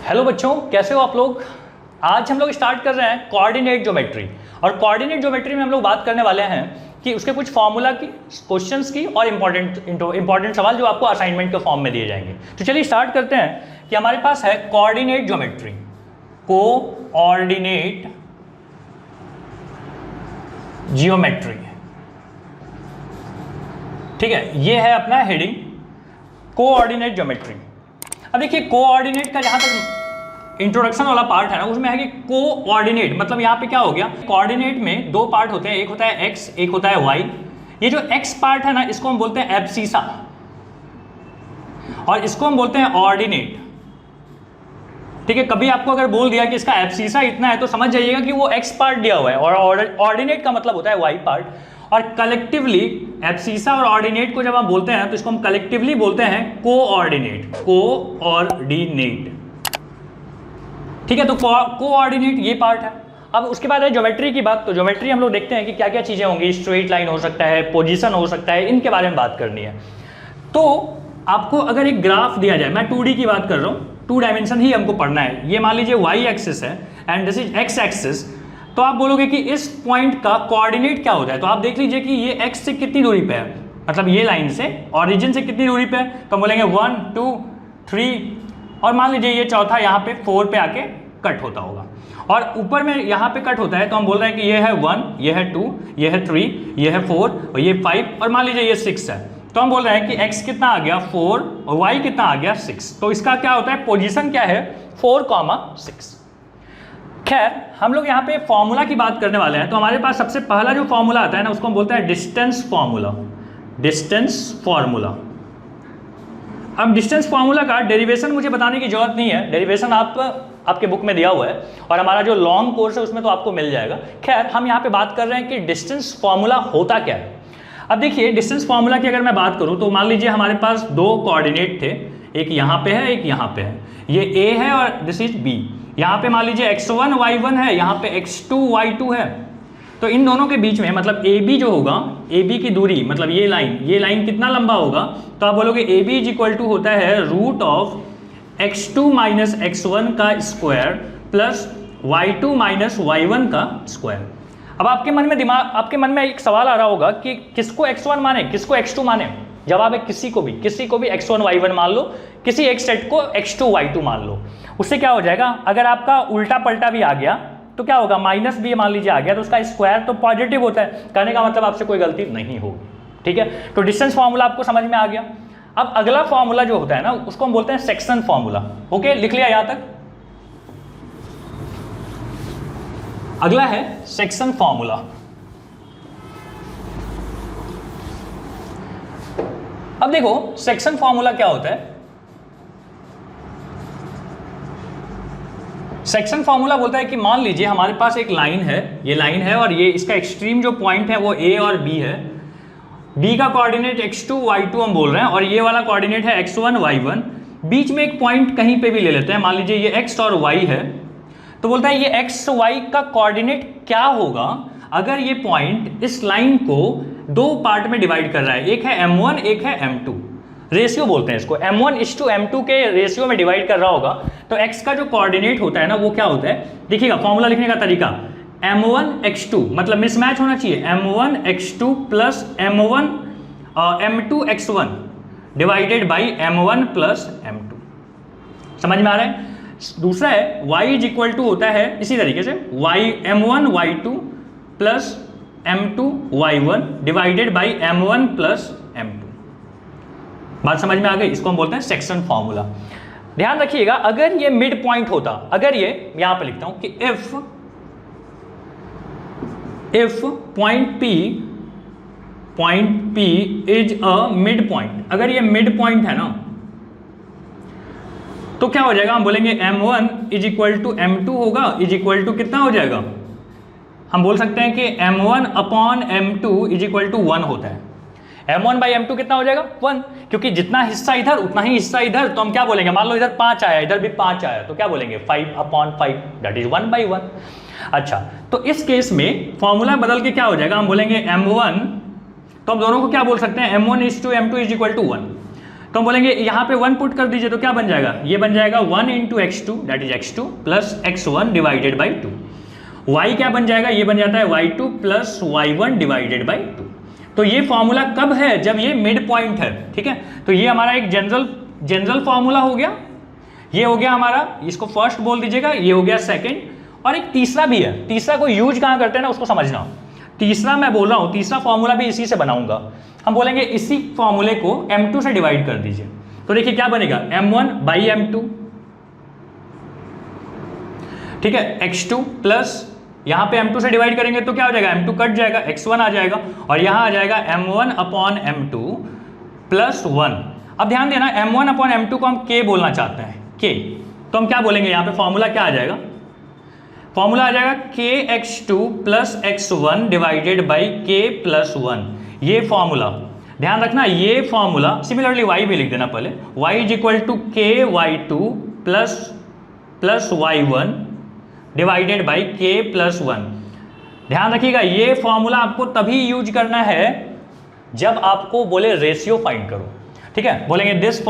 Hello बच्चों, कैसे हो आप लोग। आज हम लोग स्टार्ट कर रहे हैं कोऑर्डिनेट ज्योमेट्री। और कोऑर्डिनेट ज्योमेट्री में हम लोग बात करने वाले हैं कि उसके कुछ फॉर्मूला की, क्वेश्चंस की और इंपॉर्टेंट सवाल जो आपको असाइनमेंट के फॉर्म में दिए जाएंगे। तो चलिए स्टार्ट करते हैं कि हमारे पास है कोऑर्डिनेट ज्योमेट्री। कोऑर्डिनेट जियोमेट्री, ठीक है, ये है अपना हेडिंग कोऑर्डिनेट ज्योमेट्री। अब देखिए कोऑर्डिनेट का जहां तक इंट्रोडक्शन वाला पार्ट है ना, उसमें है कि कोऑर्डिनेट मतलब यहाँ पे क्या हो गया, कोऑर्डिनेट में दो पार्ट होते हैं, एक होता है एक्स, एक होता है वाई। ये जो एक्स पार्ट है ना, इसको हम बोलते हैं एब्सिसा और इसको हम बोलते हैं ऑर्डिनेट। ठीक है, कभी आपको अगर बोल दिया कि इसका एब्सिसा इतना है तो समझ जाइएगा कि वो एक्स पार्ट दिया हुआ है और ऑर्डिनेट का मतलब होता है वाई पार्ट। और कलेक्टिवली एब्सिसा और ऑर्डिनेट को जब हम बोलते हैं तो इसको हम कलेक्टिवली बोलते हैं कोऑर्डिनेट। कोऑर्डिनेट, ठीक है, तो कोऑर्डिनेट ये पार्ट है। अब उसके बाद है ज्योमेट्री की बात। तो ज्योमेट्री हम लोग देखते हैं कि क्या क्या चीजें होंगी, स्ट्रेट लाइन हो सकता है, पोजीशन हो सकता है, इनके बारे में बात करनी है। तो आपको अगर एक ग्राफ दिया जाए, मैं 2D की बात कर रहा हूँ, 2 डायमेंशन ही हमको पढ़ना है। ये मान लीजिए वाई एक्सिस है and this is x axis. तो आप बोलोगे कि इस पॉइंट का कोऑर्डिनेट क्या होता है, तो आप देख लीजिए कि ये एक्स से कितनी दूरी पे है, मतलब ये लाइन से ऑरिजिन से कितनी दूरी पे है। तो हम बोलेंगे 1 2 3 और मान लीजिए ये चौथा यहाँ पे 4 पे आके कट होता होगा और ऊपर में यहाँ पे कट होता है। तो हम बोल रहे हैं कि ये है 1, ये है 2, ये है 3, ये है 4 और ये 5 और मान लीजिए ये 6 है। तो हम बोल रहे हैं कि x कितना आ गया 4 और y कितना आ गया 6। तो इसका क्या होता है, पोजीशन क्या है 4,6। खैर हम लोग यहाँ पे फॉर्मूला की बात करने वाले हैं। तो हमारे पास सबसे पहला जो फॉर्मूला आता है ना, उसको हम बोलते हैं डिस्टेंस फॉर्मूला। Distance formula. अब डिस्टेंस फॉर्मूला का डेरिवेशन मुझे बताने की जरूरत नहीं है, डेरिवेशन आपके बुक में दिया हुआ है और हमारा जो लॉन्ग कोर्स है उसमें तो आपको मिल जाएगा। खैर हम यहाँ पे बात कर रहे हैं कि डिस्टेंस फॉर्मूला होता क्या है। अब देखिए डिस्टेंस फॉर्मूला की अगर मैं बात करूँ तो मान लीजिए हमारे पास दो कोऑर्डिनेट थे, एक यहाँ पे है, एक यहाँ पे है। ये A है और दिस इज B। यहाँ पे मान लीजिए x1 y1 है, यहाँ पे x2 y2 है। तो इन दोनों के बीच में मतलब AB जो होगा, AB की दूरी मतलब ये लाइन कितना लंबा होगा, तो आप बोलोगे AB इज इक्वल टू होता है root of x2 minus x1 का square plus y2 minus y1 का स्क्वायर। अब आपके मन में एक सवाल आ रहा होगा कि किसको x1 माने, किसको x2 माने। जवाब है किसी को भी x1 y1 मान लो, किसी एक सेट को x2 y2 मान लो। उससे क्या हो जाएगा, अगर आपका उल्टा पलटा भी आ गया तो क्या होगा, माइनस भी मान लीजिए आ गया तो उसका स्क्वायर तो पॉजिटिव होता है। कहने का मतलब आपसे कोई गलती नहीं होगी। ठीक है, तो डिस्टेंस फॉर्मूला आपको समझ में आ गया। अब अगला फॉर्मूला जो होता है ना, उसको हम बोलते हैं सेक्शन फॉर्मूला। ओके, लिख लिया यहां तक। अगला है सेक्शन फॉर्मूला। अब देखो सेक्शन फॉर्मूला क्या होता है। सेक्शन फॉर्मूला बोलता है कि मान लीजिए हमारे पास एक लाइन है, ये लाइन है और ये इसका एक्सट्रीम जो पॉइंट है वो A और B है। B का कोऑर्डिनेट x2 y2 हम बोल रहे हैं और ये वाला कोऑर्डिनेट है x1 y1। बीच में एक पॉइंट कहीं पे भी ले लेते हैं, मान लीजिए ये x और y है। तो बोलता है ये x y का कोऑर्डिनेट क्या होगा अगर ये पॉइंट इस लाइन को दो पार्ट में डिवाइड कर रहा है, एक है m1 एक है m2। रेशियो बोलते हैं इसको, m1 m2 के रेशियो में डिवाइड कर रहा होगा। तो x का जो कोऑर्डिनेट होता है ना वो क्या होता है, देखिएगा फॉर्मूला लिखने का तरीका, m1 x2 मतलब मिसमैच होना चाहिए, m1 x2 plus m2 x1 divided by m1 plus m2। समझ में आ रहा है। दूसरा है y इज इक्वल टू होता है इसी तरीके से m1 y2 plus m2 y1 divided by m1 plus m2। बात समझ में आ गई। इसको हम बोलते हैं सेक्शन फॉर्मूला। ध्यान रखिएगा, अगर ये मिड पॉइंट होता, अगर ये यहां पे लिखता हूं कि if point P is a mid point, अगर ये मिड पॉइंट है ना तो क्या हो जाएगा, हम बोलेंगे m1 is equal to m2 होगा, इज इक्वल टू कितना हो जाएगा, हम बोल सकते हैं कि m1 upon m2 is equal to 1 होता है। m1 बाई m2 कितना हो जाएगा 1, क्योंकि जितना हिस्सा इधर उतना ही हिस्सा इधर। तो हम क्या बोलेंगे, मान लो इधर 5 आया, इधर भी 5 आया, तो क्या बोलेंगे 5 अपॉन 5 दैट इज 1 बाई 1। अच्छा, तो इस केस में फॉर्मूला बदल के क्या हो जाएगा, हम बोलेंगे m1, तो हम दोनों को क्या बोल सकते हैं, m1 is to m2 is equal to 1। तो हम बोलेंगे यहाँ पे 1 पुट कर दीजिए, तो क्या बन जाएगा, ये बन जाएगा 1 into x2 that is x2 plus x1 divided by 2। y क्या बन जाएगा, ये बन जाता है y2 plus y1 divided by 2। तो ये फॉर्मूला कब है, जब ये मिड पॉइंट है, ठीक है। तो ये हमारा एक जनरल फॉर्मूला हो गया, ये हो गया हमारा, इसको फर्स्ट बोल दीजिएगा, ये हो गया सेकंड, और एक तीसरा भी है। तीसरा को यूज कहाँ करते हैं ना, उसको समझना। तीसरा मैं बोल रहा हूँ, तीसरा फॉर्मूला भी इसी से बनाऊंगा। हम बोलेंगे इसी फॉर्मूले को m2 से डिवाइड कर दीजिए, तो देखिए क्या बनेगा, m1 बाई m2, ठीक है, x2 प्लस यहाँ पे m2 से डिवाइड करेंगे तो क्या हो जाएगा, m2 कट जाएगा, x1 आ जाएगा, और यहाँ आ जाएगा m1 अपॉन m2 प्लस 1। अब ध्यान देना, m1 अपॉन m2 को हम k बोलना चाहते हैं, k, तो हम क्या बोलेंगे, यहाँ पे फॉर्मूला क्या आ जाएगा, फॉर्मूला आ जाएगा kx2 plus x1 divided by k plus 1। ये फॉर्मूला ध्यान रखना, ये फॉर्मूला सिमिलरली y भी लिख देना पहले, y is equal to k y2 plus y1 divided by k plus 1। ध्यान रखिएगा, ये फॉर्मूला आपको तभी यूज करना है जब आपको बोले रेशियो फाइंड करो, ठीक है। बोलेंगे this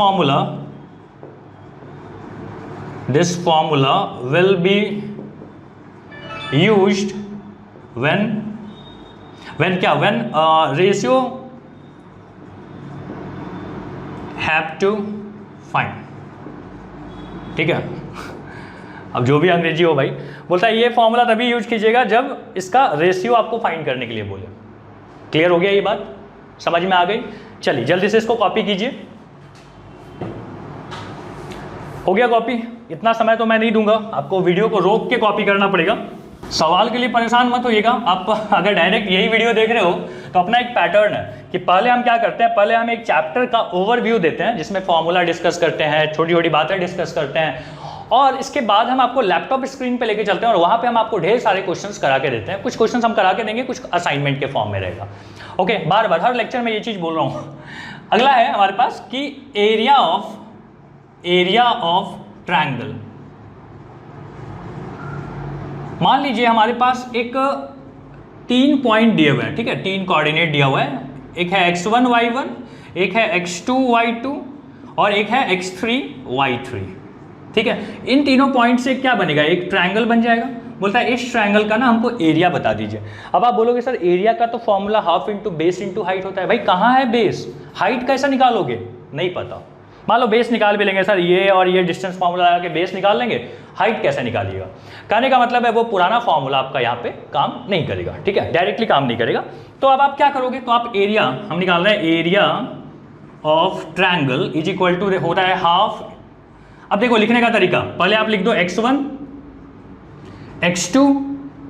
formula will be used when ratio have to find, ठीक है। अब जो भी अंग्रेजी हो भाई, बोलता है ये फॉर्मूला तभी यूज कीजिएगा जब इसका रेशियो आपको फाइंड करने के लिए बोले। क्लियर हो गया ये बात, समझ में आ गई। चलिए जल्दी से इसको कॉपी कीजिए। हो गया कॉपी, इतना समय तो मैं नहीं दूंगा आपको, वीडियो को रोक के कॉपी करना पड़ेगा। सवाल के लिए परेशान मत होइएगा। आप अगर डायरेक्ट यही वीडियो देख रहे हो तो अपना एक पैटर्न है कि पहले हम क्या करते हैं, पहले हम एक चैप्टर का ओवरव्यू देते हैं जिसमें फॉर्मूला डिस्कस करते हैं, छोटी छोटी बातें डिस्कस करते हैं, और इसके बाद हम आपको लैपटॉप स्क्रीन पे लेके चलते हैं और वहाँ पे हम आपको ढेर सारे क्वेश्चंस करा के देते हैं। कुछ क्वेश्चंस हम करा के देंगे, कुछ असाइनमेंट के फॉर्म में रहेगा। ओके, बार बार हर लेक्चर में ये चीज़ बोल रहा हूँ। अगला है हमारे पास कि एरिया ऑफ ट्रायंगल। मान लीजिए हमारे पास एक 3 पॉइंट दिए हुए हैं, ठीक है, 3 कोऑर्डिनेट दिया हुआ है। एक है x1 y1, एक है x2 y2 और एक है x3 y3, ठीक है। इन तीनों पॉइंट से क्या बनेगा, एक ट्रायंगल बन जाएगा। बोलता है इस ट्रायंगल का ना हमको एरिया बता दीजिए। अब आप बोलोगे सर एरिया का तो formula half into base into height होता है। भाई कहाँ है बेस, हाइट कैसा निकालोगे, नहीं पता। मान लो बेस निकाल भी लेंगे सर, ये और ये डिस्टेंस फॉर्मूला लगा के बेस निकाल लेंगे, हाइट कैसे निकालिएगा। कहने का मतलब है वो पुराना फॉर्मूला आपका यहाँ पे काम नहीं करेगा, ठीक है, डायरेक्टली काम नहीं करेगा। तो अब आप क्या करोगे, तो आप एरिया हम निकाल रहे हैं, area of triangle is equal to होता है हाफ। अब देखो लिखने का तरीका, पहले आप लिख दो x1 x2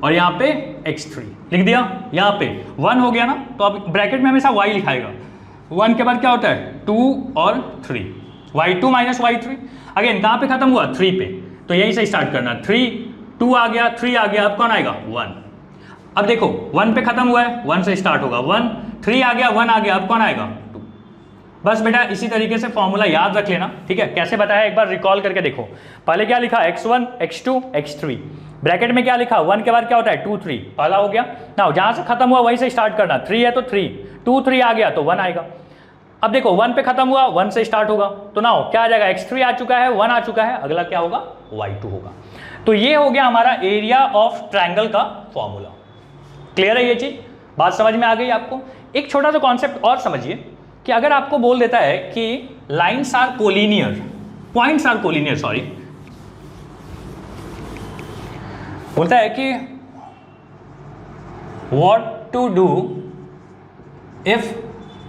और यहाँ पे x3 लिख दिया। यहाँ पे 1 हो गया ना, तो अब ब्रैकेट में हमेशा y लिखाएगा। 1 के बाद क्या होता है 2 और 3, y2 माइनस y3। अगेन कहाँ पे खत्म हुआ, 3 पे, तो यहीं से स्टार्ट करना। 3 2 आ गया, 3 आ गया, अब कौन आएगा 1। अब देखो 1 पे खत्म हुआ है, 1 से स्टार्ट होगा, 1 3 आ गया, 1 आ गया, अब कौन आएगा 2। बस बेटा इसी तरीके से फॉर्मूला याद रख लेना, ठीक है। कैसे बताया एक बार रिकॉल करके देखो। पहले क्या लिखा, x1 x2 x3, ब्रैकेट में क्या लिखा, 1 के बाद क्या होता है 2 3, पहला हो गया ना, जहां से खत्म हुआ वहीं से स्टार्ट करना। 3 है तो 3, 2 3 आ गया तो 1 आएगा। अब देखो 1 पे खत्म हुआ, 1 से स्टार्ट होगा, तो ना क्या आ जाएगा, x3 आ चुका है, 1 आ चुका है, अगला क्या होगा y2 होगा। तो ये हो गया हमारा एरिया ऑफ ट्रायंगल का फॉर्मूला। क्लियर है ये चीज, बात समझ में आ गई आपको। एक छोटा सा कॉन्सेप्ट और समझिए कि अगर आपको बोल देता है कि lines are collinear, points are collinear, sorry, बोलता है कि what to do if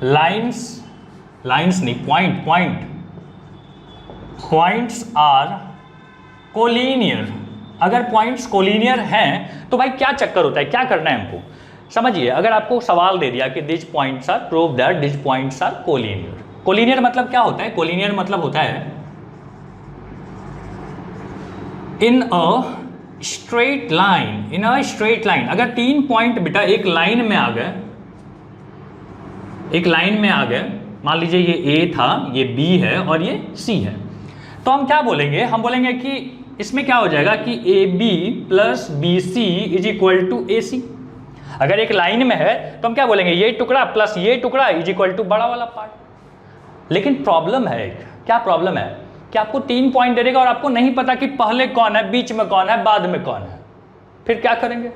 lines नहीं, पॉइंट्स आर कोलिनियर। अगर पॉइंट्स कोलिनियर हैं तो भाई क्या चक्कर होता है, क्या करना है हमको, समझिए। अगर आपको सवाल दे दिया कि this points are, prove that this points are collinear. Collinear मतलब क्या होता है, कोलिनियर मतलब होता है इन अ स्ट्रेट लाइन, अगर 3 पॉइंट बेटा एक लाइन में आ गए, मान लीजिए ये A था, ये B है और ये C है, तो हम क्या बोलेंगे, हम बोलेंगे कि इसमें क्या हो जाएगा कि AB plus BC is equal to AC। अगर एक लाइन में है तो हम क्या बोलेंगे, ये टुकड़ा प्लस ये टुकड़ा इज इक्वल टू बड़ा वाला पार्ट। लेकिन प्रॉब्लम है एक, क्या प्रॉब्लम है कि आपको 3 पॉइंट दे देगा और आपको नहीं पता कि पहले कौन है, बीच में कौन है, बाद में कौन है। फिर क्या करेंगे,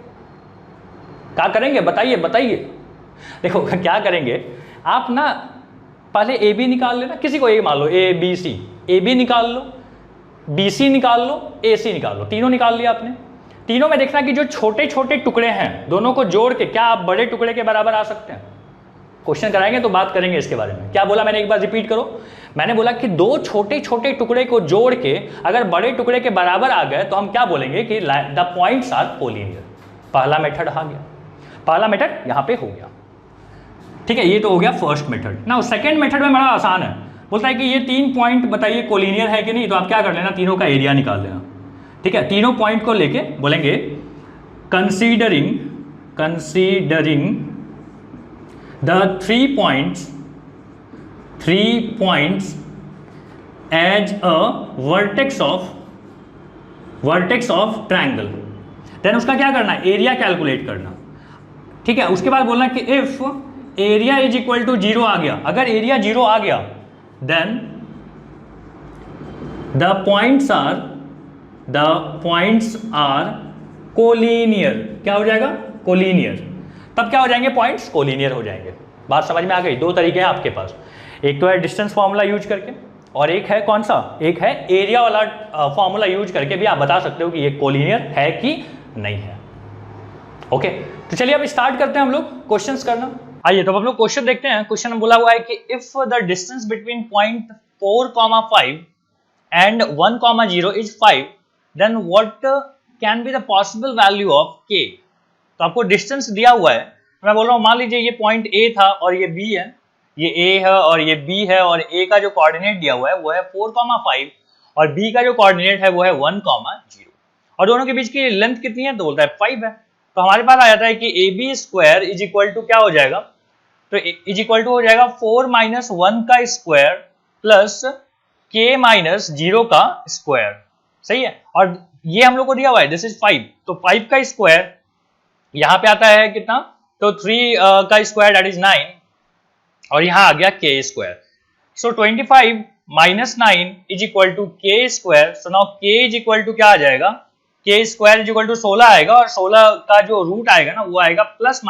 क्या करेंगे बताइए बताइए। देखो क्या करेंगे, आप ना पहले ए बी निकाल लेना, किसी को ए मान लो, ए बी सी, ए बी निकाल लो, बी सी निकाल लो, ए सी निकाल लो, तीनों निकाल लिया आपने। तीनों में देखना कि जो छोटे छोटे टुकड़े हैं दोनों को जोड़ के क्या आप बड़े टुकड़े के बराबर आ सकते हैं। क्वेश्चन कराएंगे तो बात करेंगे इसके बारे में। क्या बोला मैंने, एक बार रिपीट करो। मैंने बोला कि दो छोटे छोटे टुकड़े को जोड़ के अगर बड़े टुकड़े के बराबर आ गए तो हम क्या बोलेंगे कि द पॉइंट्स आर कोलिनियर। पहला मेथड आ गया, पहला मेथड यहां पे हो गया, ठीक है। ये तो हो गया फर्स्ट मेथड। ना सेकंड मेथड में बड़ा आसान है, बोलता है कि ये 3 पॉइंट बताइए कोलिनियर है कि नहीं, तो आप क्या कर लेना, तीनों का एरिया निकाल लेना, ठीक है। तीनों पॉइंट को लेके बोलेंगे considering the 3 points as a vertex of triangle, then उसका क्या करना है, एरिया कैलकुलेट करना, ठीक है। उसके बाद बोलना कि if area is equal to 0 आ गया, अगर एरिया 0 आ गया then the points are collinear. क्या हो जाएगा, कोलिनियर। तब क्या हो जाएंगे, पॉइंट्स कोलिनियर हो जाएंगे। बात समझ में आ गई। दो तरीके हैं आपके पास, एक तो है डिस्टेंस फॉर्मूला यूज करके और एक है कौन सा, एक है एरिया वाला फॉर्मूला यूज करके भी आप बता सकते हो कि ये कोलिनियर है कि नहीं है। ओके, तो चलिए अब स्टार्ट करते हैं हम लोग क्वेश्चंस करना। आइए तो हम लोग क्वेश्चन देखते हैं। क्वेश्चन बोला हुआ है कि if the distance between point 4,5 and 1,0 is 5 then what can be the possible value of k। तो आपको डिस्टेंस दिया हुआ है, मैं बोल रहा हूं मान लीजिए ये पॉइंट A था और ये B है, ये A है और ये B है, और A का जो कोऑर्डिनेट दिया हुआ है वो है 4,5 और B का जो कोऑर्डिनेट है वो है 1,0 और दोनों के बीच की लेंथ कितनी है, तो बोलता है 5 है। तो हमारे पास आ जाता है कि AB square is equal to क्या हो जाएगा, तो इज इक्वल टू हो जाएगा 4 - 1 का स्क्वायर प्लस k - 0 का स्क्वायर, सही है। और ये हम लोग को दिया हुआ है दिस इज 5, तो 5 का स्क्वायर यहां पे आता है कितना, तो 3 का स्क्वायर दैट इज 9 और यहां आ गया k square. So 25 - 9 is equal to k square. So now k is equal to क्या आ जाएगा, k square is equal to 16 आएगा और 16 का जो रूट आएगा ना वो आएगा plus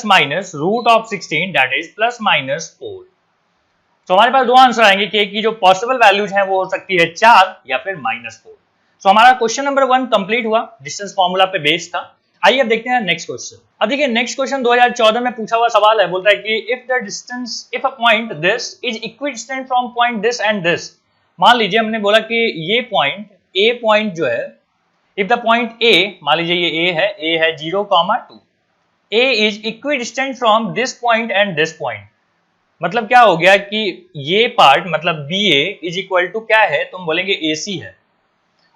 minus root of 16 that is plus minus 4। तो हमारे पास दो आंसर आएंगे, k की जो पॉसिबल वैल्यूज हैं वो हो सकती है 4 या फिर -4। तो हमारा क्वेश्चन नंबर 1 कंप्लीट हुआ, डिस्टेंस फॉर्मूला पे बेस्ड था। आइए अब देखते हैं नेक्स्ट क्वेश्चन। अब देखिए नेक्स्ट क्वेश्चन 2014 में पूछा हुआ सवाल है, बोलता है कि if a point this is equidistant from point this and this. मान लीजिए हमने बोला कि ये पॉइंट A पॉइंट जो है, इफ द पॉइंट A, मान लीजिए ये A है 0,2, A is equidistant from this point and this point. मतलब क्या हो गया कि ये पार्ट मतलब BA इज इक्वल टू क्या है, तो हम बोलेंगे AC है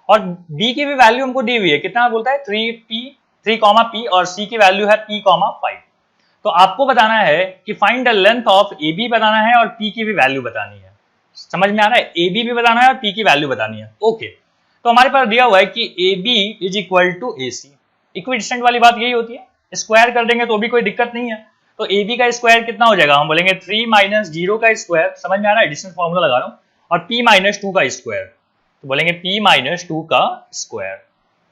और B की भी वैल्यू हमको दी हुई है, कितना बोलता है 3P और C की वैल्यू है P,5। तो आपको बताना है कि find the length of AB बताना है और P की भी वैल्यू बतानी है। समझ में आ रहा है, AB भी बताना है और P की वैल्यू बतानी है। ओके, तो हमारे पास दिया हुआ है कि AB is equal to AC। Equidistant वाली बात यही होती है, स्क्वायर कर देंगे तो भी कोई दिक्कत नहीं है। तो AB का स्क्वायर कितना हो जाएगा, हम बोलेंगे 3 - 0 का स्क्वायर, समझ में आ रहा है, डिस्टेंस फॉर्मूला लगा रहा हूं, और P - 2 का स्क्वायर, तो बोलेंगे P - 2 का square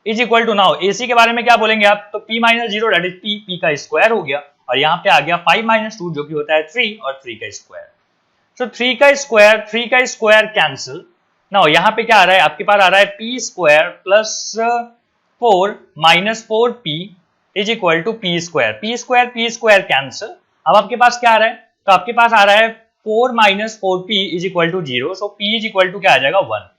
is equal to, now AC के बारे में क्या बोलेंगे आप, तो P - 0 दैट इज P का स्क्वायर हो गया और यहाँ पे आ गया 5 - 2 जो कि होता है 3 और 3 का स्क्वायर। सो 3 का स्क्वायर कैंसिल। नाउ यहाँ पे क्या आ रहा है, आपके पास आ रहा है P square plus 4 - 4P is equal to P square cancel. अब आपके पास क्या आ रहा है, तो आपके पास आ रहा है 4 - 4P is equal to 0। So P is equal to क्या आ जाएगा 1।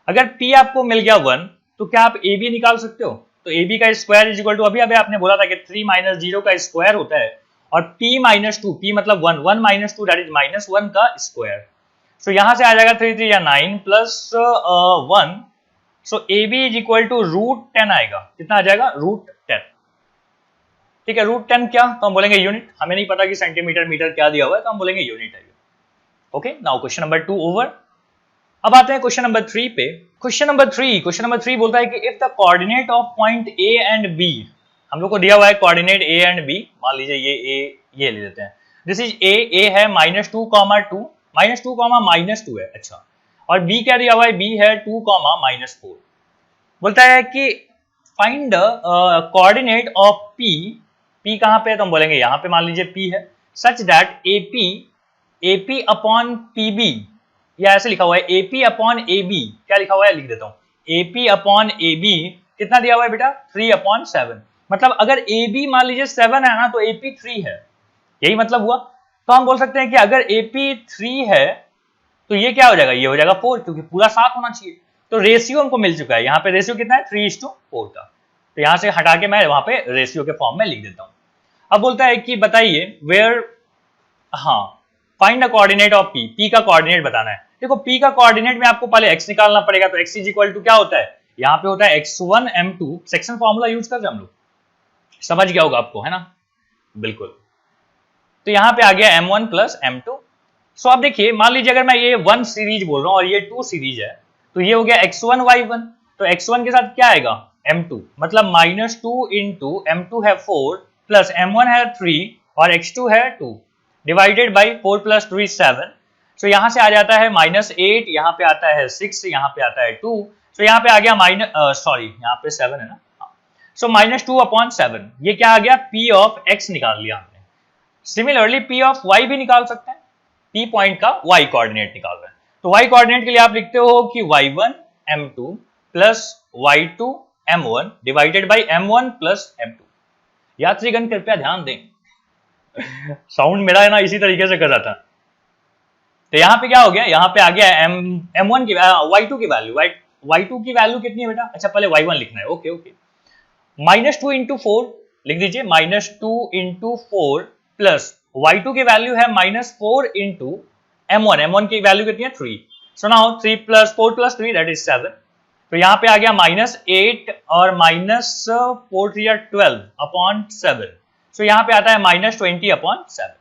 अगर P आपको मिल गया 1 तो क्या आप AB निकाल सकते हो, तो AB का स्क्वायर इज इक्वल टू, अभी आपने बोला था कि 3 - 0 का स्क्वायर होता है और P - 2, P मतलब 1 - 2 दैट इज -1 का स्क्वायर। सो यहां से आ जाएगा 3 3 या 9 plus 1। So AB is equal to √10 आएगा, कितना आ जाएगा √10। ठीक है, √10 क्या, तो हम बोलेंगे यूनिट, हमें नहीं पता कि सेंटीमीटर मीटर क्या दिया हुआ है तो हम बोलेंगे यूनिट है। Okay, now question number 2 over. अब आते हैं क्वेश्चन नंबर 3 पे। क्वेश्चन नंबर 3 बोलता है कि if the coordinate of point A and B, हम लोग को दिया हुआ है कोऑर्डिनेट A एंड B, मान लीजिए ये A, ये ले लेते हैं, दिस इज A है -2,2 -2 -2 है। अच्छा, और b क्या दिया हुआ है, b है 2 -4। बोलता है कि फाइंड कोऑर्डिनेट ऑफ p कहां पे है, तो हम बोलेंगे यहां पे मान लीजिए p है, such that AP upon PB, या ऐसे लिखा हुआ है AP अपॉन AB, क्या लिखा हुआ है लिख देता हूं, AP अपॉन AB कितना दिया हुआ है बेटा, 3/7। मतलब अगर AB मान लीजिए 7 है ना, तो AP 3 है, यही मतलब हुआ। तो हम बोल सकते हैं कि अगर AP 3 है तो ये क्या हो जाएगा, ये हो जाएगा 4, क्योंकि पूरा 7 होना चाहिए। तो रेशियो हमको मिल चुका है, यहाँ पे रेशियो कितना है, 3:4 का। तो यहाँ से हटा के मैं वहां पे रेशियो के फॉर्म में लिख देता हूँ। अब बोलता है कि बताइए वेयर, हाँ, find the coordinate of p का कोऑर्डिनेट बताना है। देखो p का कोऑर्डिनेट में आपको पहले x निकालना पड़ेगा, तो x इज इक्वल टू क्या होता है, यहाँ पे होता है x1 m2, section formula use कर हम लोग, समझ गया होगा आपको, है ना, बिल्कुल। तो यहाँ पे आ गया m1 प्लस m2। सो अब देखिए, मान लीजिए अगर मैं ये 1 सीरीज बोल रहा हूँ और ये 2 सीरीज है, तो ये हो गया x1 y1, तो x1 के साथ क्या आएगा, m2, मतलब -2 इंटू m2 है 4 प्लस m1 है 3 और x2 है 2 डिवाइडेड बाई 4 प्लस 2 इज 7। सो यहाँ से आ जाता है -8, यहाँ पे आता है 6, यहाँ पे आता है 2, सो यहाँ पे आ गया सॉरी यहाँ पे 7 है ना, सो -2/7, ये क्या आ गया, p ऑफ x निकाल लिया हमने। सिमिलरली p ऑफ y भी निकाल सकते हैं, p पॉइंट का y कोऑर्डिनेट निकाल रहे हैं, तो y कोऑर्डिनेट के लिए आप लिखते हो कि y1 m2 plus y2 m1 divided by m1 plus m2। यात्रीगण कृपया ध्यान दें, साउंड मेरा है ना इसी तरीके से कर रहा था। तो यहाँ पे क्या हो गया, यहाँ पे आ गया m1 की y2 की वैल्यू, y2 की वैल्यू कितनी है बेटा, अच्छा पहले y1 लिखना है, ओके ओके, -2 इंटू 4 लिख दीजिए, -2 इंटू 4 प्लस y2 की वैल्यू है -4 इंटू m1 की वैल्यू कितनी है 3, so now 3 plus 4 plus 3 that is 7। तो यहाँ पे आ गया -8 और -4 3 12/7, सो यहाँ पे आता है -20/7।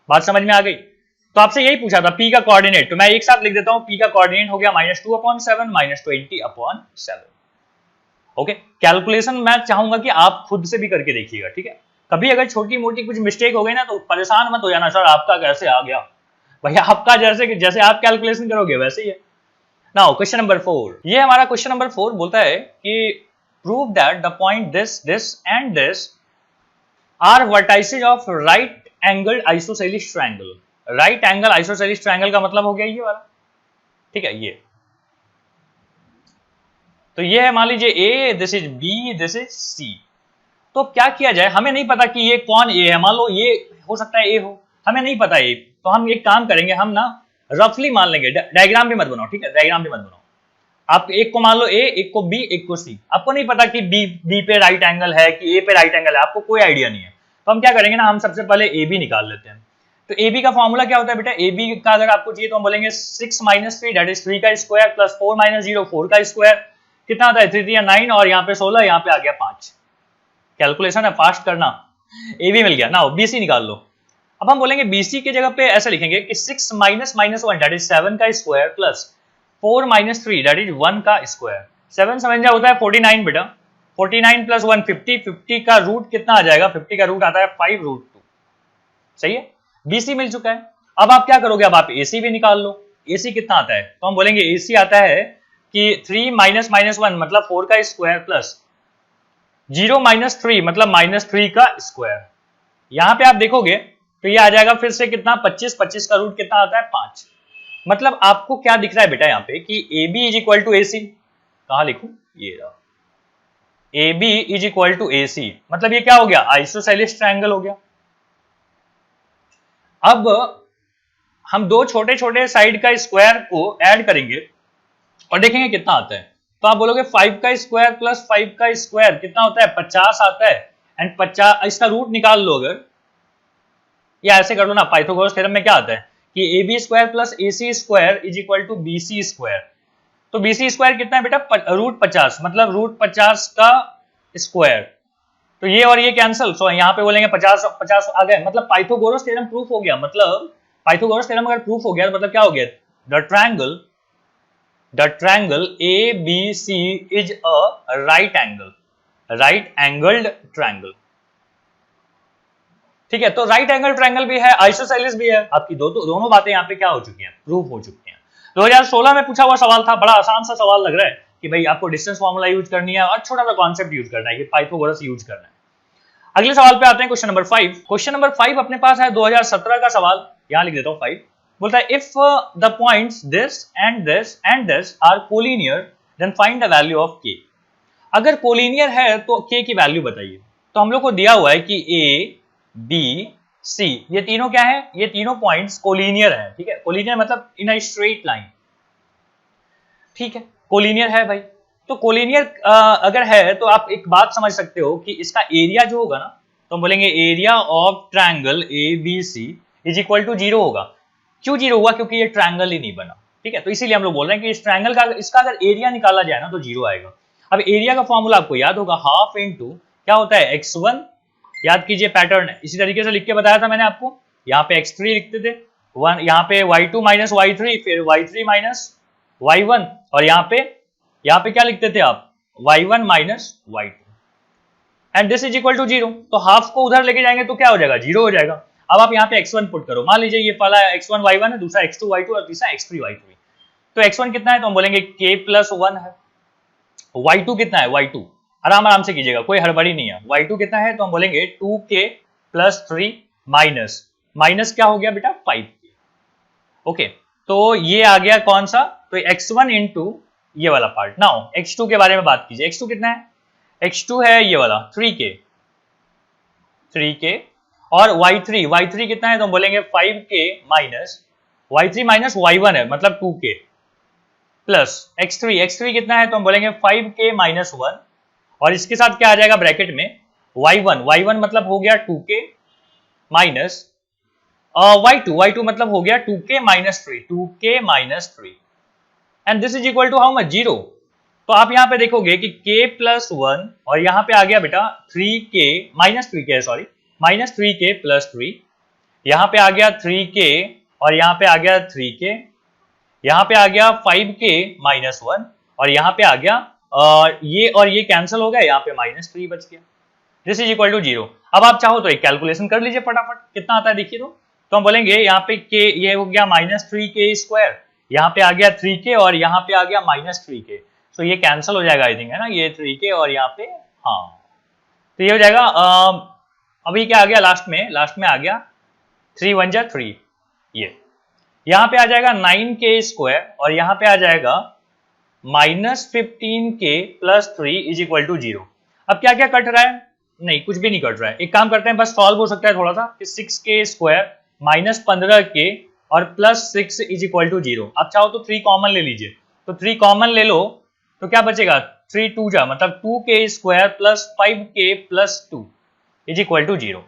बात समझ में आ गई। तो आपसे यही पूछा था p का कोऑर्डिनेट, तो मैं एक साथ लिख देता हूं, p का कोऑर्डिनेट हो गया -2/7 -20/7। ओके, कैलकुलेशन मैं चाहूंगा कि आप खुद से भी करके देखिएगा, ठीक है। कभी अगर छोटी मोटी कुछ मिस्टेक हो गई ना, तो परेशान मत हो जाना, सर आपका कैसे आ गया, भैया आपका जैसे जैसे आप कैलकुलेशन करोगे वैसे ही है। नाउ क्वेश्चन नंबर 4, ये हमारा क्वेश्चन नंबर 4 बोलता है कि prove that the point this and this are vertices of right angle isosceles triangle. Right angle isosceles triangle का मतलब हो गया ये वाला, ठीक है। ये तो ये है, मान लीजिए A, this is B, this is C. तो क्या किया जाए, हमें नहीं पता कि ये कौन ए है, मान लो ये हो सकता है ए हो, हमें नहीं पता ए, तो हम एक काम करेंगे, हम ना रफली मान लेंगे, डायग्राम भी मत बनाओ, ठीक है, डायग्राम भी मत बनाओ। आप एक को मान लो ए, एक को बी, एक को सी, आपको नहीं पता कि बी पे राइट एंगल है कि ए पे राइट एंगल है, आपको कोई आइडिया नहीं है। तो हम क्या करेंगे ना, हम सबसे पहले ए बी निकाल लेते हैं। तो ए बी का फॉर्मूला क्या होता है बेटा, ए बी का अगर आपको चाहिए तो हम बोलेंगे 6 - 3 दैट इज 3 का स्क्वायर प्लस 4 - 0 4 का स्क्वायर, कितना आता है 3 3 9 और यहाँ पे 16, यहाँ पे आ गया 5। कैलकुलेशन है, फास्ट करना। ए बी मिल गया, ना बीसी निकाल लो। अब हम बोलेंगे बीसी की जगह पे ऐसे लिखेंगे कि 6 - -1 दैट इज 7 का स्क्वायर प्लस 4 - 3 दैट इज 1 का स्क्वायर। 7 समझ होता है 49 बेटा, 49 प्लस 1 50, 50 का रूट कितना आ जाएगा, 50 का रूट आता है 5√2। सही है, बीसी मिल चुका है। अब आप क्या करोगे, अब आप एसी भी निकाल लो। एसी कितना आता है, तो हम बोलेंगे एसी आता है कि 3 - -1 मतलब 4 का स्क्वायर प्लस 0 - 3 मतलब -3 का स्क्वायर। यहां पे आप देखोगे तो ये आ जाएगा फिर से कितना 25, 25 का रूट कितना आता है 5। मतलब आपको क्या दिख रहा है बेटा यहाँ पे कि A B is equal to A C, कहां लिखूं, ये रहा, A B is equal to A C, मतलब ये क्या हो गया, आइसोसेलिस ट्रायंगल हो गया। अब हम दो छोटे छोटे साइड का स्क्वायर को ऐड करेंगे और देखेंगे कितना आता है। तो आप बोलोगे 5 का स्क्वायर प्लस 5 का स्क्वायर कितना होता है 50 आता है, एंड 50 इसका रूट निकाल लो अगर, या ऐसे कर लो ना, पाइथागोरस थ्योरम में क्या आता है कि A B square plus A C square is equal to B C square. तो बी सी स्क्वायर कितना है बेटा, रूट 50, मतलब रूट 50 का स्क्वायर। तो ये और ये कैंसिल, सो यहाँ पे बोलेंगे 50 50 आ गए, मतलब पाइथागोरस थ्योरम प्रूफ हो गया। मतलब पाइथागोरस थ्योरम अगर प्रूफ हो गया तो मतलब क्या हो गया, the triangle A B C is a right angled triangle. ठीक है, तो राइट एंगल ट्रायंगल भी है, आइसोसेलेस भी है, आपकी दोनों बातें यहाँ पे क्या हो चुकी हैं, प्रूव हो चुकी हैं। 2016 में पूछा हुआ सवाल था, बड़ा आसान सा सवाल लग रहा है कि भाई आपको डिस्टेंस फॉर्मूला यूज करनी है और छोटा सा कॉन्सेप्ट यूज करना है कि पाइथागोरस यूज करना है। अगले सवाल पे आते हैं, क्वेश्चन नंबर 5। क्वेश्चन नंबर 5 अपने पास है 2017 का सवाल, यहां लिख देता हूं 5। बोलता है if the points this and this and this are collinear then find the value of K. अगर कोलिनियर है तो के की वैल्यू बताइए। तो हम लोग को दिया हुआ है कि ए बी सी ये तीनों क्या है, ये तीनों पॉइंट्स कोलिनियर है। ठीक है, कोलिनियर मतलब इन अ स्ट्रेट लाइन। ठीक है, कोलिनियर है भाई। तो कोलिनियर अगर है तो आप एक बात समझ सकते हो कि इसका एरिया जो होगा ना, तो हम बोलेंगे area of triangle A B C is equal to 0 होगा। क्यों 0 हुआ? क्योंकि ये ट्रायंगल ही नहीं बना। ठीक है, तो इसीलिए हम लोग बोल रहे हैं कि इस ट्रायंगल का इसका अगर एरिया निकाला जाए ना तो 0 आएगा। अब एरिया का फॉर्मूला आपको याद होगा, हाफ इंटू क्या होता है x1, याद कीजिए पैटर्न है, इसी तरीके से लिख के बताया था मैंने आपको। यहाँ पे x3 लिखते थे, यहाँ पे y2 माइनस y3, फिर y3 माइनस y1, और यहाँ पे क्या लिखते थे आप, y1 minus y2, and this is equal to 0। तो हाफ को उधर लेके जाएंगे तो क्या हो जाएगा, 0 हो जाएगा। अब आप यहाँ पे x1 पुट करो, मान लीजिए ये पहला x1 y1 है, दूसरा x2 y2 और तीसरा x3 y3। तो x1 कितना है, तो हम बोलेंगे k प्लस 1 है। y2 कितना है, y2 आराम से कीजिएगा, कोई हड़बड़ी नहीं है। y2 कितना है, तो हम बोलेंगे 2k प्लस 3 माइनस क्या हो गया बेटा, 5k। ओके, तो ये आ गया कौन सा, तो x1 इंटू ये वाला पार्ट। नाउ x2 के बारे में बात कीजिए, x2 कितना है, x2 है ये वाला 3k, और y3 कितना है, तो हम बोलेंगे 5k minus y3 minus y1 है मतलब 2k, प्लस x3 कितना है, तो हम बोलेंगे 5k माइनस 1, और इसके साथ क्या आ जाएगा ब्रैकेट में, y1 मतलब हो गया 2k माइनस y2 मतलब हो गया 2k minus 3, and this is equal to how much, 0। तो आप यहाँ पे देखोगे कि k प्लस 1 और यहाँ पे आ गया बेटा 3k minus 3k, sorry minus 3k plus 3, यहाँ पे आ गया 3k और यहाँ पे आ गया 3k, यहाँ पे आ गया 5k माइनस 1, और यहाँ पे आ गया और ये कैंसिल हो गया, यहाँ पे माइनस 3 बच गया। This is equal to 0। अब आप चाहो तो एक कैलकुलेशन कर लीजिए फटाफट, कितना आता है देखिए। तो हम बोलेंगे यहाँ पे k ये हो गया माइनस 3k स्क्वायर, यहाँ पे आ गया 3k और यहाँ पे आ गया माइनस 3k, तो ये कैंसिल हो जाएगा आई थिंक, है ना, ये 3k और यहाँ पे, हाँ तो ये हो जाएगा। अभी क्या आ गया लास्ट में आ गया 3 1 जा 3, ये यहाँ पे आ जाएगा 9k स्क्वायर और यहाँ पे आ जाएगा minus 15k plus 3 is equal to 0। अब क्या क्या कट रहा है, नहीं कुछ भी नहीं कट रहा है। एक काम करते हैं, बस सॉल्व हो सकता है थोड़ा सा, कि 6k स्क्वायर माइनस 15k और प्लस 6 इज इक्वल टू 0। आप चाहो तो 3 कॉमन ले लीजिए, तो 3 कॉमन ले लो तो क्या बचेगा, 3 2 जा मतलब 2k square plus 5k plus 2 is equal to 0।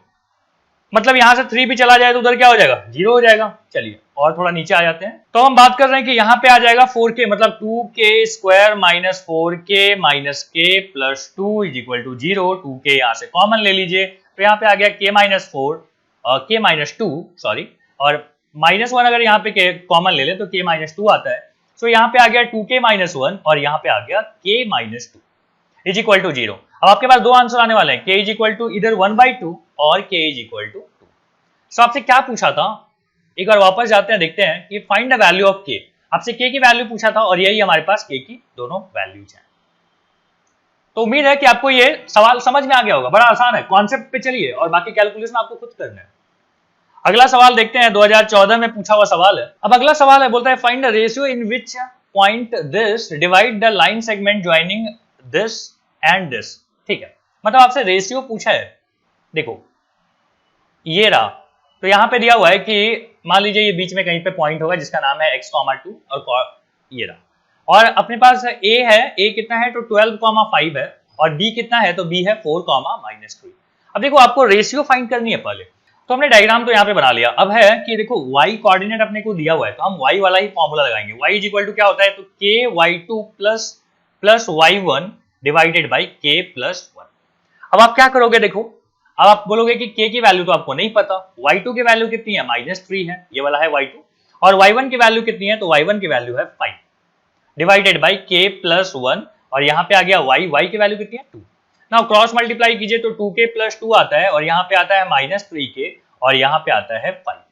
मतलब यहां से 3 भी चला जाए तो उधर क्या हो जाएगा, 0 हो जाएगा। चलिए और थोड़ा नीचे आ जाते हैं, तो हम बात कर रहे हैं कि यहाँ पे आ जाएगा 4k मतलब 2k square minus 4k minus k plus 2 is equal to 0। 2k यहाँ से कॉमन ले लीजिए, तो यहाँ पे आ गया k minus 4 k minus 2 sorry, और माइनस 1 अगर यहाँ पे कॉमन ले ले तो k माइनस 2 आता है। सो यहाँ पे आ गया 2k माइनस 1 और यहाँ पे आ गया k minus 2 is equal to 0। अब आपके पास दो आंसर आने वाले हैं, k इज इक्वल टू इधर 1/2 और k इज इक्वल टू 2। सो आपसे क्या पूछा था, एक बार वापस जाते हैं, देखते हैं कि find the value of k। आपसे k की वैल्यू पूछा था और यही हमारे पास k की दोनों वैल्यूज हैं। तो उम्मीद है कि आपको ये सवाल समझ में आ गया होगा, बड़ा आसान है, कॉन्सेप्ट पे चलिए और बाकी कैलकुलेशन आपको खुद करना है। अगला सवाल देखते हैं, 2014 में पूछा हुआ सवाल है। अब अगला सवाल है, बोलता है find the ratio in which point this divide the line segment joining this and this. ठीक है, मतलब आपसे रेशियो पूछा है। देखो ये रहा, तो यहाँ पे दिया हुआ है कि मान लीजिए ये बीच में कहीं पे पॉइंट होगा जिसका नाम है x, 2 और ये रहा, और अपने पास a है, a कितना है तो 12,5 है, और b कितना है तो b है 4,-3। अब देखो आपको रेशियो फाइंड करनी है पहले, तो हमने डायग्राम तो यहाँ पे बना लिया। अब है कि देखो y कोऑर्डिनेट अपने को दिया हुआ है, तो हम y वाला ही फॉर्मूला लगाएंगे। y इज इक्वल टू क्या होता है, तो k y2 plus y1 divided by k plus 1। अब आप क्या करोगे, देखो अब आप बोलोगे कि k की वैल्यू तो आपको नहीं पता, y2 की वैल्यू कितनी है, -3 है, ये वाला है y2, और y1 की वैल्यू कितनी है, तो y1 की वैल्यू है 5 डिवाइडेड बाई k प्लस 1, और यहाँ पे आ गया y की वैल्यू कितनी है 2। ना क्रॉस मल्टीप्लाई कीजिए तो 2k + 2 आता है और यहाँ पे आता है -3k और यहाँ पे आता है 5।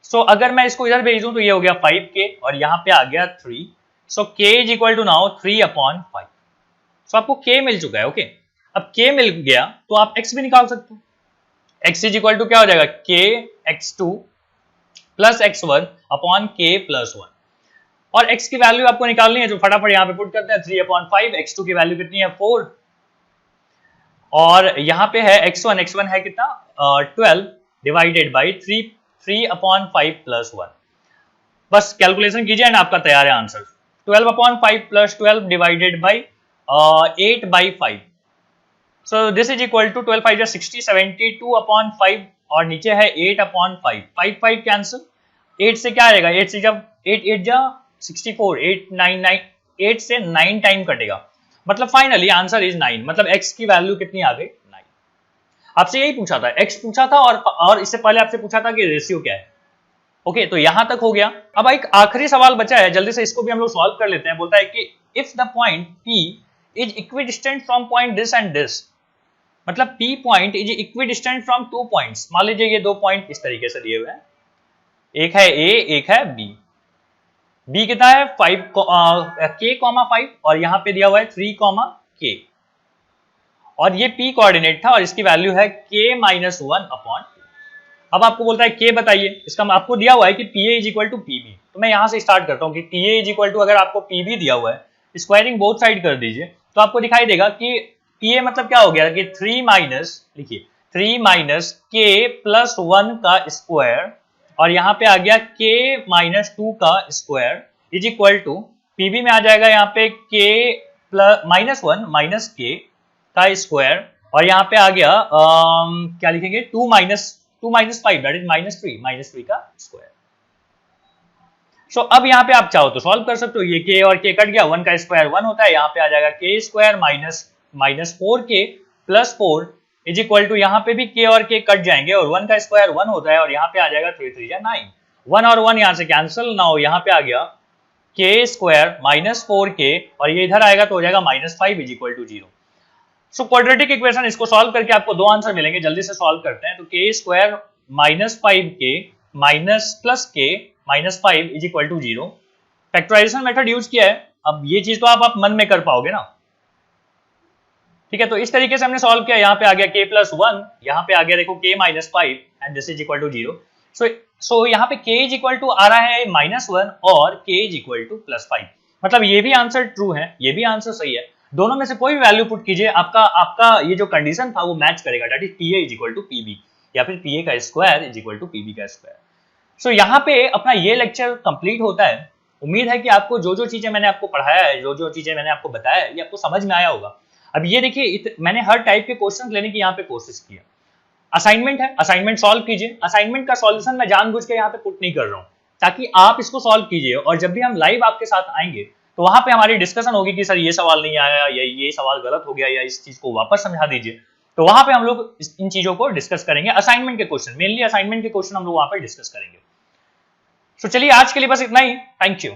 सो अगर मैं इसको इधर भेज दूं तो ये हो गया 5k और यहाँ पे आ गया 3। सो k = नाउ 3/5। सो आपको k मिल चुका है। ओके, अब k मिल गया तो आप x भी निकाल सकते हो। x = क्या हो जाएगा, k x2 + x1 upon k + 1। और x की वैल्यू आपको निकालनी है जो फटाफट यहाँ पे पुट करते हैं 3/5। x2 की वैल्यू कितनी है 4 और यहाँ पे है x1 है कितना 12 डिवाइडेड बाई 3/5 + 1। बस कैलकुलेशन कीजिए एंड आपका तैयार है answer. 12/5 + 12 divided by 8/5। So this is equal to 12 5 60 72/5 और नीचे है 8/5। 5 कैंसिल, 8 से क्या आएगा, 8 से जब 8 जा 64, 8 9 9 8 से 9 टाइम कटेगा, मतलब फाइनली आंसर इज 9। मतलब x की वैल्यू कितनी आ गई 9। आपसे यही पूछा था, x पूछा था और इससे पहले आपसे पूछा था कि रेशियो क्या है। ओके, तो यहां तक हो गया। अब एक आखिरी सवाल बचा है, जल्दी से इसको भी हम लोग सॉल्व कर लेते हैं। बोलता है कि if the point P is equidistant from point this and this, मतलब P point is equidistant from 2 points. मान लीजिए ये 2 पॉइंट इस तरीके से दिए हुए हैं, एक है A एक है B। B कितना है 5 और यहाँ पे दिया हुआ है 3, k और ये P कोऑर्डिनेट था और इसकी वैल्यू है k-1/2। अब आपको बोलता है k बताइए, इसका आपको दिया हुआ है कि PA = PB। तो मैं यहां से स्टार्ट करता हूं कि PA = अगर आपको PB दिया हुआ है, स्क्वायरिंग बोथ साइड कर दीजिए तो आपको दिखाई देगा कि PA मतलब क्या हो गया कि 3 लिखिए 3 - k + 1 का स्क्वायर और यहाँ पे आ गया k - 2 का square is equal to PB में आ जाएगा यहाँ पे k -1 - k का स्क्वायर और यहाँ पे आ गया क्या लिखेंगे 2 - 5 दैट इज -3 का स्क्वायर। सो अब यहाँ पे आप चाहो तो सॉल्व कर सकते हो, ये k और k कट गया, 1 का स्क्वायर 1 होता है, यहाँ पे आ जाएगा k² - 4k + 4 is equal to यहाँ पे भी k और k कट जाएंगे और 1 का स्क्वायर 1 होता है और यहाँ पे आ जाएगा 3 3 9, 1 और 1 यहाँ से कैंसिल। नाउ यहाँ पे आ गया k² - 4k और ये इधर आएगा तो हो जाएगा -5 is equal to 0। So quadratic equation इसको सॉल्व करके आपको 2 आंसर मिलेंगे, जल्दी से सॉल्व करते हैं। तो k² - 5k + k -5 is equal to 0। Factorisation method use किया है, अब ये चीज तो आप मन में कर पाओगे ना, ठीक है। तो इस तरीके से हमने सॉल्व किया, यहाँ पे आ गया k + 1, यहाँ पे आ गया देखो k - 5 and this is equal to 0। So यहाँ पे k इज इक्वल टू आ रहा है -1 और k इज इक्वल टू +5, मतलब ये भी आंसर ट्रू है, ये भी आंसर सही है। दोनों में से कोई भी वैल्यू पुट कीजिए, आपका ये जो कंडीशन था वो मैच करेगा, दैट इज PA = PB या फिर PA का square is equal to PB का स्क्वायर। सो यहाँ पे अपना ये लेक्चर कंप्लीट होता है। उम्मीद है कि आपको जो चीजें मैंने आपको पढ़ाया है, जो चीजें मैंने आपको बताया है, ये आपको समझ में आया होगा। अब ये देखिए मैंने हर टाइप के क्वेश्चन लेने की यहाँ पे कोशिश की है। असाइनमेंट है, असाइनमेंट सॉल्व कीजिए। असाइनमेंट का सॉल्यूशन मैं जानबूझ के यहाँ पे पुट नहीं कर रहा हूँ ताकि आप इसको सॉल्व कीजिए और जब भी हम लाइव आपके साथ आएंगे तो वहां पे हमारी डिस्कशन होगी कि सर ये सवाल नहीं आया या ये सवाल गलत हो गया या इस चीज को वापस समझा दीजिए। तो वहां पे हम लोग इन चीजों को डिस्कस करेंगे। असाइनमेंट के क्वेश्चन, मेनली असाइनमेंट के क्वेश्चन हम लोग वहां पे डिस्कस करेंगे। तो चलिए आज के लिए बस इतना ही। Thank you.